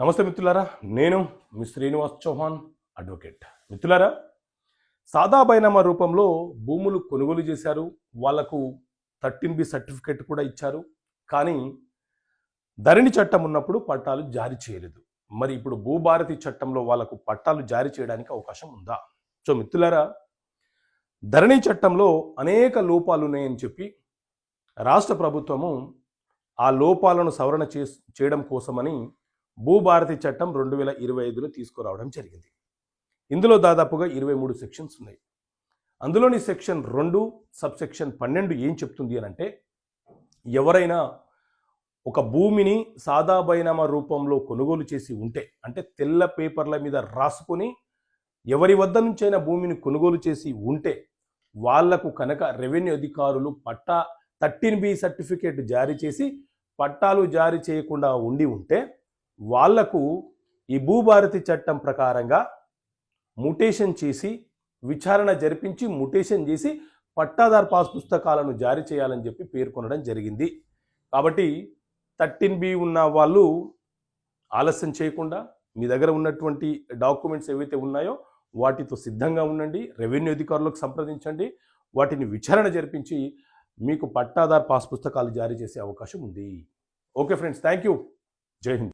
నమస్తే మిత్రులారా, నేను మీ శ్రీనివాస్ చౌహాన్ అడ్వకేట్. మిత్రులారా, సాదా బైనామా రూపంలో భూములు కొనుగోలు చేశారు. వాళ్లకు 13B సర్టిఫికేట్ కూడా ఇచ్చారు. కానీ ధరణి చట్టం ఉన్నప్పుడు పట్టాలు జారీ చేయలేదు. మరి ఇప్పుడు భూభారతి చట్టంలో వాళ్లకు పట్టాలు జారీ చేయడానికి అవకాశం ఉందా? సో మిత్రులారా, ధరణి చట్టంలో అనేక లోపాలు ఉన్నాయని చెప్పి రాష్ట్ర ప్రభుత్వము ఆ లోపాలను సవరణ చేయడం కోసమని భూభారతి చట్టం 2025 తీసుకురావడం జరిగింది. ఇందులో దాదాపుగా 23 సెక్షన్స్ ఉన్నాయి. అందులోని సెక్షన్ 2 సబ్సెక్షన్ 12 ఏం చెప్తుంది అని అంటే, ఎవరైనా ఒక భూమిని సాదా బైనామా రూపంలో కొనుగోలు చేసి ఉంటే, అంటే తెల్ల పేపర్ల మీద రాసుకొని ఎవరి వద్ద నుంచైనా భూమిని కొనుగోలు చేసి ఉంటే, వాళ్లకు కనుక రెవెన్యూ అధికారులు పట్టా 13B సర్టిఫికేట్ జారీ చేసి పట్టాలు జారీ చేయకుండా ఉండి ఉంటే వాళ్లకు ఈ భూభారతి చట్టం ప్రకారంగా మ్యూటేషన్ చేసి విచారణ జరిపించి మ్యూటేషన్ చేసి పట్టాదార్ పాస్ పుస్తకాలను జారీ చేయాలని చెప్పి పేర్కొనడం జరిగింది. కాబట్టి 13B ఉన్న వాళ్ళు ఆలస్యం చేయకుండా మీ దగ్గర ఉన్నటువంటి డాక్యుమెంట్స్ ఏవైతే ఉన్నాయో వాటితో సిద్ధంగా ఉండండి. రెవెన్యూ అధికారులకు సంప్రదించండి. వాటిని విచారణ జరిపించి మీకు పట్టాదార్ పాస్ పుస్తకాలు జారీ చేసే అవకాశం ఉంది. Okay friends, thank you. జై హింద్.